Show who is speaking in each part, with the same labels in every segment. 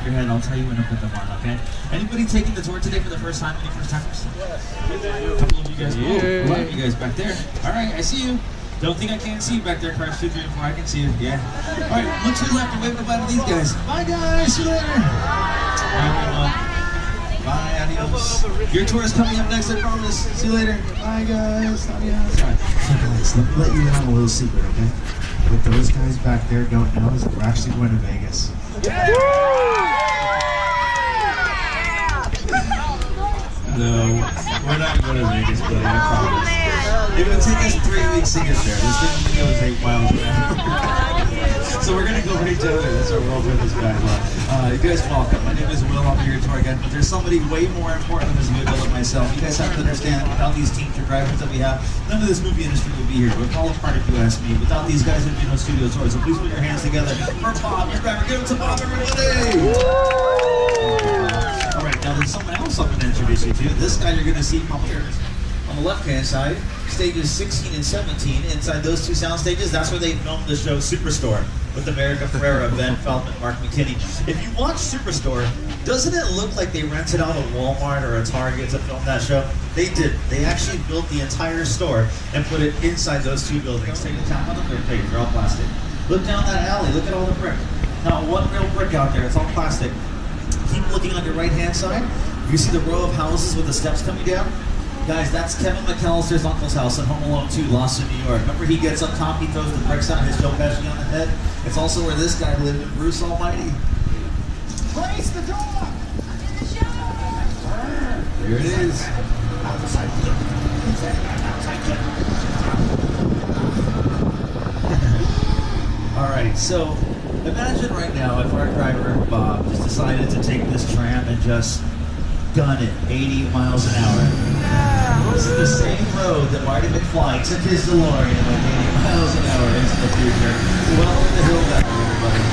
Speaker 1: your head, I'll tell you when to put them on, okay? Anybody taking the tour today for the first time? Any first timers? A couple of you guys. Oh, a lot of you guys back there. All right, I see you. Don't think I can't see you back there, cars 2, 3, and 4. I can see you. Yeah. All right, look to the left and wave goodbye to these guys. Bye, guys. See you later. Bye, adios. Your tour is coming up next, I promise. See you later. Bye, guys. Adios. All right. So, guys, let me let you in on a little secret, okay? What those guys back there don't know is that we're actually going to Vegas. No, we're not going to Vegas, buddy, I promise. It would take us 3 weeks to get there. This thing only goes 8 miles an hour. So we're going to go right down there. That's our world with this guy. You guys welcome. My name is Will. I'll be your tour again. But there's somebody way more important than this Will and myself. You guys have to understand, without these teams or drivers that we have, none of this movie industry would be here. We're all a part if you ask me. Without these guys, there'd be no studio tours. So please put your hands together for Bob, your driver. Give it to Bob, everybody! All right, now there's someone else I'm going to introduce you to. This guy you're going to see probably here. On the left-hand side, stages 16 and 17. Inside those 2 sound stages, that's where they filmed the show Superstore with America Ferrera, Ben Feldman, Mark McKinney. If you watch Superstore, doesn't it look like they rented out a Walmart or a Target to film that show? They did. They actually built the entire store and put it inside those 2 buildings. Take the top on the third page, they're all plastic. Look down that alley, look at all the brick. Not one real brick out there, it's all plastic. Keep looking on your right-hand side. You see the row of houses with the steps coming down? Guys, that's Kevin McAllister's uncle's house in Home Alone 2, Lost in New York. Remember, he gets up top, he throws the bricks on his Joe Pesci on the head? It's also where this guy lived in Bruce Almighty. Place the dog! Here it is. All right, so imagine right now if our driver, Bob, just decided to take this tram and just gun it 80 miles an hour. This is the same road that Marty McFly took his DeLorean like 80 miles an hour into the future. Well, in the hill valley, everybody.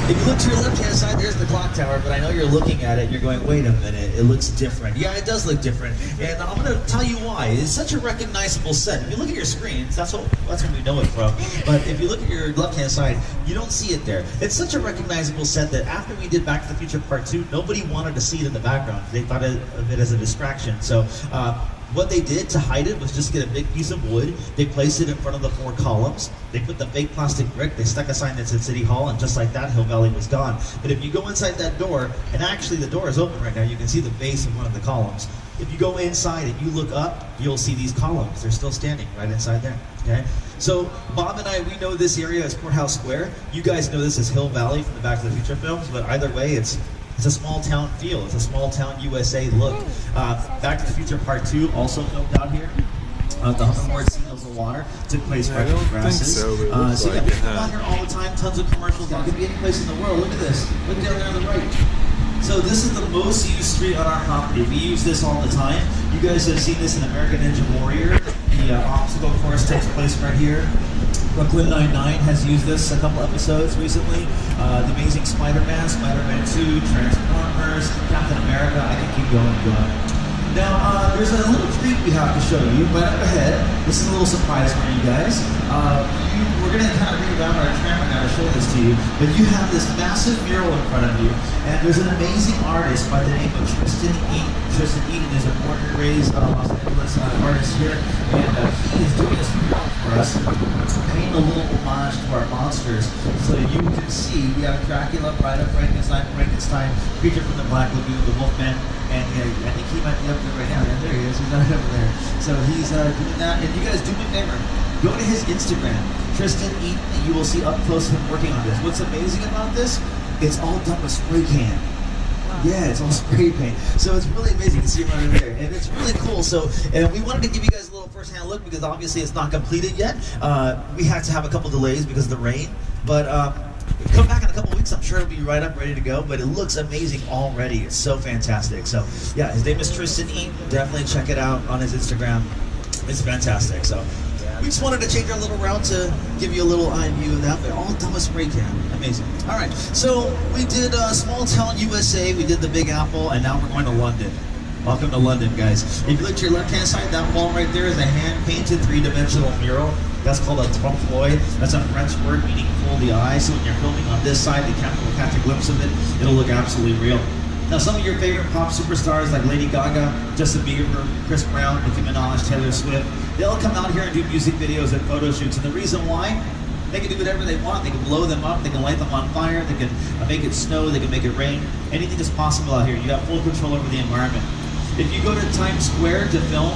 Speaker 1: If you look to your left-hand side, there's the clock tower, but I know you're looking at it, you're going, wait a minute, it looks different. Yeah, it does look different, and I'm going to tell you why. It's such a recognizable set. If you look at your screens, that's where we know it from, but if you look at your left-hand side, you don't see it there. It's such a recognizable set that after we did Back to the Future Part 2, nobody wanted to see it in the background. They thought of it as a distraction. So what they did to hide it was just get a big piece of wood, they placed it in front of the 4 columns, they put the fake plastic brick, they stuck a sign that said City Hall, and just like that, Hill Valley was gone. But if you go inside that door, and actually the door is open right now, you can see the base of one of the columns. If you go inside and you look up, you'll see these columns. They're still standing right inside there, okay? So Bob and I, we know this area as Courthouse Square. You guys know this as Hill Valley from the Back to the Future films, but either way, it's a small town feel. It's a small town USA look. Back to the Future Part 2 also filmed out here. The hoverboard scene of the water took place right in the grasses. So yeah, we come out here all the time. Tons of commercials. That could be any place in the world. Look at this. Look down there on the right. So this is the most used street on our property. We use this all the time. You guys have seen this in American Ninja Warrior. The obstacle course takes place right here. Brooklyn Nine-Nine has used this a couple episodes recently. The Amazing Spider-Man, Spider-Man 2, Transformers, Captain America. I can keep going and going. Now, there's a little treat we have to show you right up ahead. This is a little surprise for you guys. We're going to kind of read around our camera now to show this to you, but you have this massive mural in front of you, and there's an amazing artist by the name of Tristan Eaton. Tristan Eaton is a born and raised Los Angeles artist here, and he is doing this mural for us, paying a little homage to our monsters. So you can see we have Dracula, Bride of Frankenstein, Creature from the Black Lagoon, the Wolfman, and I think he might be up there right now. Yeah, there he is. He's right over there. So he's doing that. And you guys do me a favor. Go to his Instagram, Tristan Eaton, and you will see up close him working on this. What's amazing about this? It's all done with spray can. Wow. Yeah, it's all spray paint. So it's really amazing. You can see him right over there. And it's really cool. So we wanted to give you guys a little first-hand look because obviously it's not completed yet. We had to have a couple delays because of the rain. But come back in a couple weeks, I'm sure it'll be right up, ready to go, but it looks amazing already. It's so fantastic. So yeah, his name is Tristan Eaton. Definitely check it out on his Instagram. It's fantastic. So we just wanted to change our little route to give you a little eye view of that, but all done with spray can. Amazing. All right, so we did Small Town USA, we did the Big Apple, and now we're going to London. Welcome to London, guys. If you look to your left-hand side, that wall right there is a hand-painted 3-dimensional mural. That's called a trompe-l'oeil. That's a French word meaning fool the eye. So when you're filming on this side, the camera will catch a glimpse of it. It'll look absolutely real. Now, some of your favorite pop superstars like Lady Gaga, Justin Bieber, Chris Brown, Nicki Minaj, Taylor Swift, they'll come out here and do music videos and photo shoots. And the reason why? They can do whatever they want. They can blow them up. They can light them on fire. They can make it snow. They can make it rain. Anything is possible out here. You have full control over the environment. If you go to Times Square to film,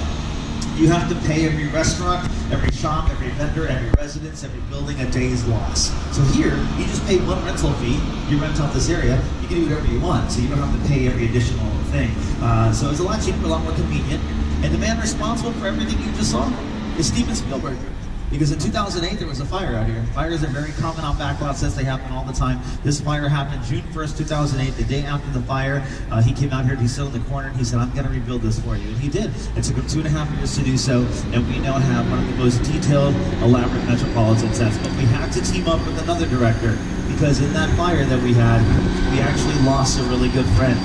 Speaker 1: you have to pay every restaurant, every shop, every vendor, every residence, every building a day's loss. So here, you just pay one rental fee. You rent out this area. You can do whatever you want. So you don't have to pay every additional thing. So it's a lot cheaper, a lot more convenient. And the man responsible for everything you just saw is Steven Spielberg. Because in 2008, there was a fire out here. Fires are very common on backlots, as they happen all the time. This fire happened June 1st, 2008, the day after the fire. He came out here, he stood in the corner, and he said, I'm gonna rebuild this for you. And he did. It took him 2.5 years to do so, and we now have one of the most detailed, elaborate metropolitan sets. But we had to team up with another director, because in that fire that we had, we actually lost a really good friend.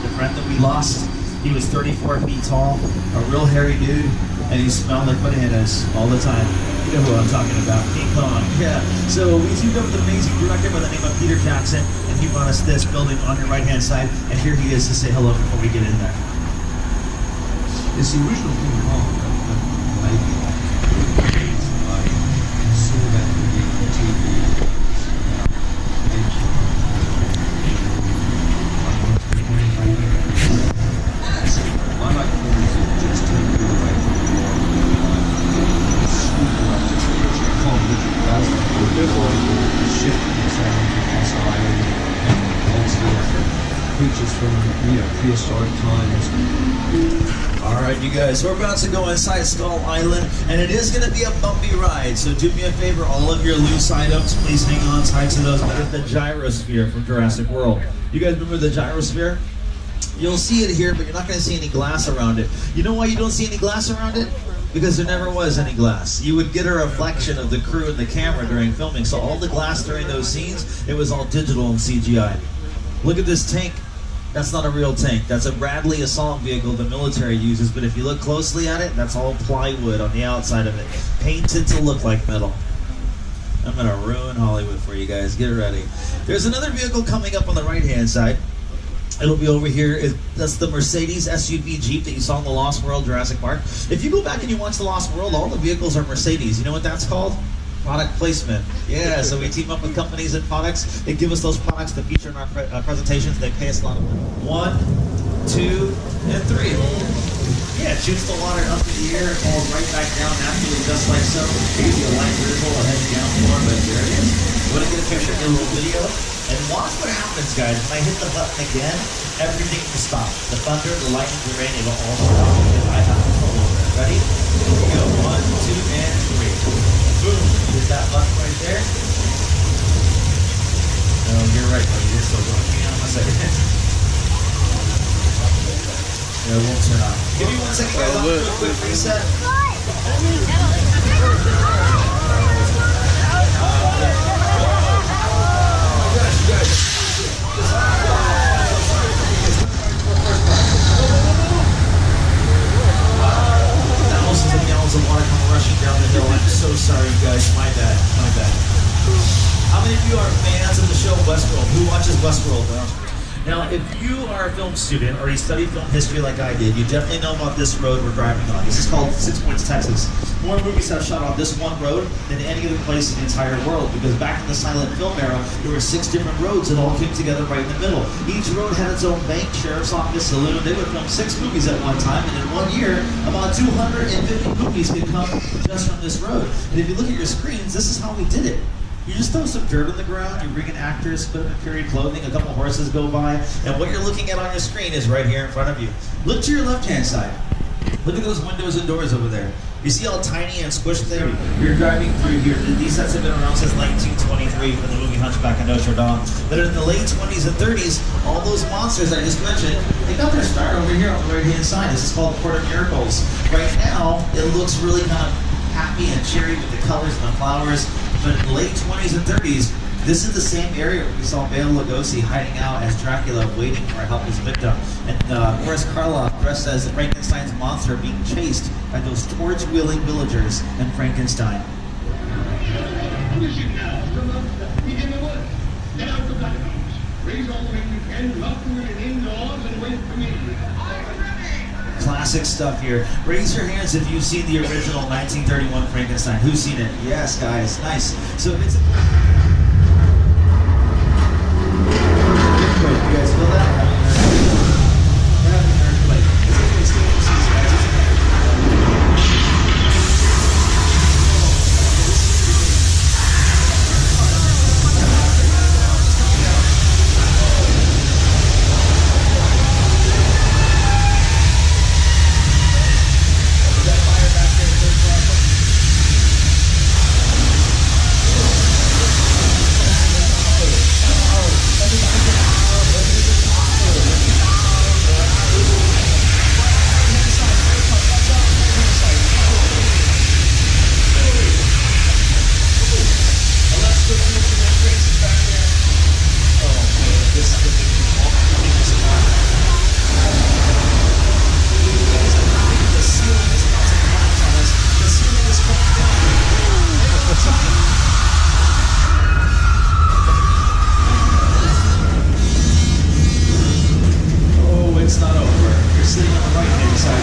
Speaker 1: The friend that we lost, he was 34 feet tall, a real hairy dude, and he smelled like bananas all the time. You know who I'm talking about, King Kong. Yeah. So we teamed up with an amazing director by the name of Peter Jackson, and he brought us this building on your right-hand side, and here he is to say hello before we get in there.
Speaker 2: It's the original King Kong. I saw that movie on TV. I like films that just take you away from the world. Creatures from prehistoric times.
Speaker 1: All right, you guys, we're about to go inside Skull Island, and it is going to be a bumpy ride. So do me a favor, all of your loose items, please hang on tight to those. Look at the gyrosphere from Jurassic World. You guys remember the gyrosphere? You'll see it here, but you're not going to see any glass around it. You know why you don't see any glass around it? Because there never was any glass. You would get a reflection of the crew and the camera during filming. So all the glass during those scenes, it was all digital and CGI. Look at this tank. That's not a real tank. That's a Bradley assault vehicle the military uses, but if you look closely at it, that's all plywood on the outside of it, painted to look like metal. I'm gonna ruin Hollywood for you guys. Get ready. There's another vehicle coming up on the right-hand side. It'll be over here. That's the Mercedes SUV Jeep that you saw in the Lost World Jurassic Park. If you go back and you watch the Lost World, all the vehicles are Mercedes. You know what that's called? Product placement. Yeah, so we team up with companies and products. They give us those products to feature in our presentations. They pay us a lot of money. 1, 2, and 3. Yeah, it shoots the water up in the air and falls right back down naturally, just like so. Maybe a light drizzle or heading down more, but there it is. You want to get a picture, get a little video, and watch what happens, guys. When I hit the button again, everything will stop. The thunder, the lightning, the rain, it'll all stop because I have control over it. Ready? Here we go. 1, 2, and 3. Boom. Hit that button right there. Oh, you're right, buddy. You're still going. Hang on 1 second. Yeah, it won't turn on. Give me 1 second, guys. I'll do a quick reset. Thousands of gallons of water come rushing down the hill. I'm so sorry, guys. My bad. My bad. How many of you are fans of the show Westworld? Who watches Westworld? Now, if you are a film student or you study film history like I did, you definitely know about this road we're driving on. This is called 6 Points, Texas. More movies have shot on this one road than any other place in the entire world, because back in the silent film era, there were 6 different roads that all came together right in the middle. Each road had its own bank, sheriff's office, saloon. They would film 6 movies at one time, and in 1 year, about 250 movies could come just from this road. And if you look at your screens, this is how we did it. You just throw some dirt on the ground, you bring in actors, put them in period clothing, a couple horses go by, and what you're looking at on your screen is right here in front of you. Look to your left-hand side. Look at those windows and doors over there. You see how tiny and squished they are? You're driving through here. These sets have been around since 1923 for the movie Hunchback of Notre Dame. But in the late 20s and 30s, all those monsters I just mentioned, they got their start over here on the right-hand side. This is called the Court of Miracles. Right now, it looks really kind of happy and cheery with the colors and the flowers. But in the late 20s and 30s, this is the same area where we saw Bela Lugosi hiding out as Dracula, waiting for a helpless victim. And Boris Karloff, dressed as Frankenstein's monster, being chased by those torch-wielding villagers in Frankenstein.
Speaker 3: Listen now, begin the work. Get out the platforms. Raise all the men you can, lock the women indoors, and wait for me.
Speaker 1: Classic stuff here. Raise your hands if you've seen the original 1931 Frankenstein. Who's seen it? Yes, guys. Nice. So if it's... You guys feel that? We're having an earthquake. It's okay, stay in your seats, guys. It's okay. It's not over. You're sitting on the right-hand side.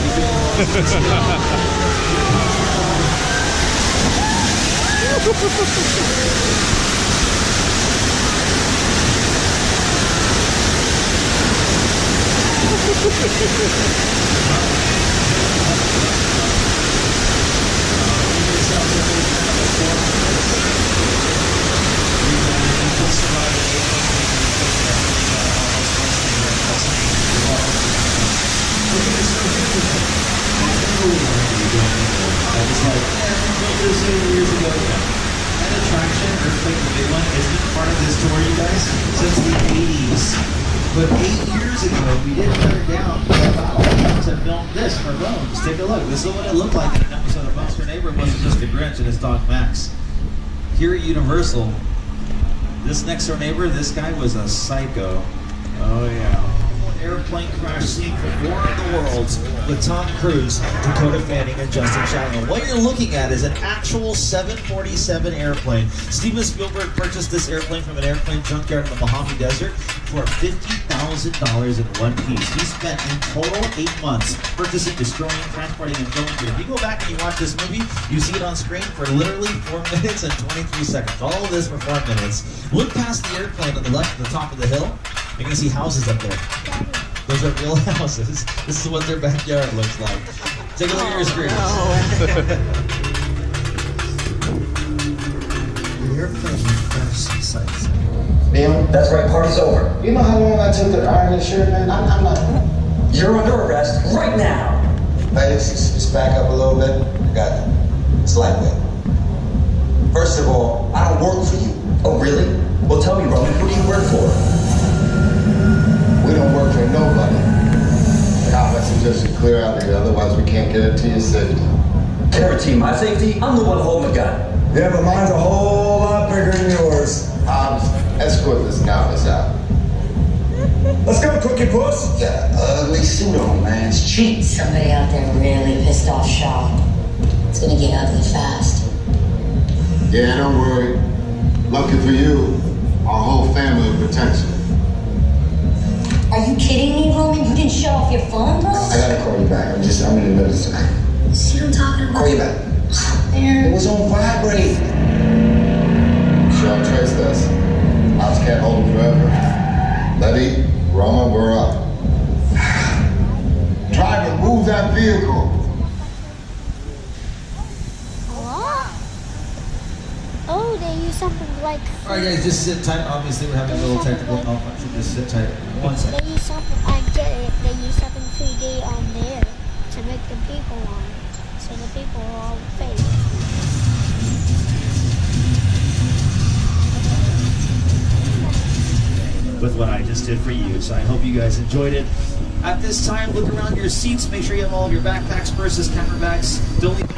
Speaker 1: Years ago, that attraction, Earthquake, the big one, has been part of this tour, you guys, since the 80s. But 8 years ago, we didn't shut it down to film this for Bones. Take a look. This is what it looked like in an episode of Bones. Her neighbor wasn't just a Grinch and his dog Max. Here at Universal, this next door neighbor, this guy was a psycho. Oh yeah. Airplane crash scene for War of the Worlds with Tom Cruise, Dakota Fanning, and Justin Chatelain. What you're looking at is an actual 747 airplane. Steven Spielberg purchased this airplane from an airplane junkyard in the Mojave Desert for $50,000 in one piece. He spent in total 8 months purchasing, destroying, transporting, and filming it. If you go back and you watch this movie, you see it on screen for literally 4 minutes and 23 seconds. All of this for 4 minutes. Look past the airplane on the left at the top of the hill. You're going to see houses up there. Those are real houses. This is what their backyard looks like. Take a look at your screen. The airplane crash sites.
Speaker 4: Neil? That's right, party's over.
Speaker 5: You know how long I took to iron this shirt, man? I'm not...
Speaker 4: You're under arrest right now.
Speaker 5: Hey, just back up a little bit. I got it. It's lightweight. First of all, I don't work for you.
Speaker 4: Oh, really? Well, tell me, Roman, who do you work for?
Speaker 5: We don't work for nobody. God, let's just clear out here, otherwise we can't get it to your safety.
Speaker 4: Guarantee my safety? I'm the one holding the gun.
Speaker 5: Yeah, but mine's a whole lot bigger than yours. Escort this novice out.
Speaker 6: Let's go, Cookie Puss.
Speaker 5: You got an ugly suit on, man. It's cheap.
Speaker 7: Somebody out there really pissed off Shaw. It's gonna get ugly fast.
Speaker 5: Yeah, don't worry. Lucky for you, our whole family protects you.
Speaker 7: Are you kidding me, Roman? You didn't shut off your phone, bro?
Speaker 5: I gotta call you back. I'm in the middle of something.
Speaker 7: See what I'm talking about?
Speaker 5: Call you back.
Speaker 7: Man.
Speaker 5: It was on vibrate. Shaw traced us. Ops can't hold him forever. Letty, Roma, we're up. Driver, move that vehicle.
Speaker 8: What? Oh, they use something like...
Speaker 1: Alright guys, just sit tight. Obviously we're having a little technical malfunction. Just sit tight. 1 second.
Speaker 8: They use something, I get it, they use something 3D on there to make the people on. So the people are all fake.
Speaker 1: With what I just did for you, so I hope you guys enjoyed it. At this time, look around your seats, make sure you have all of your backpacks, purses, camera bags. Don't leave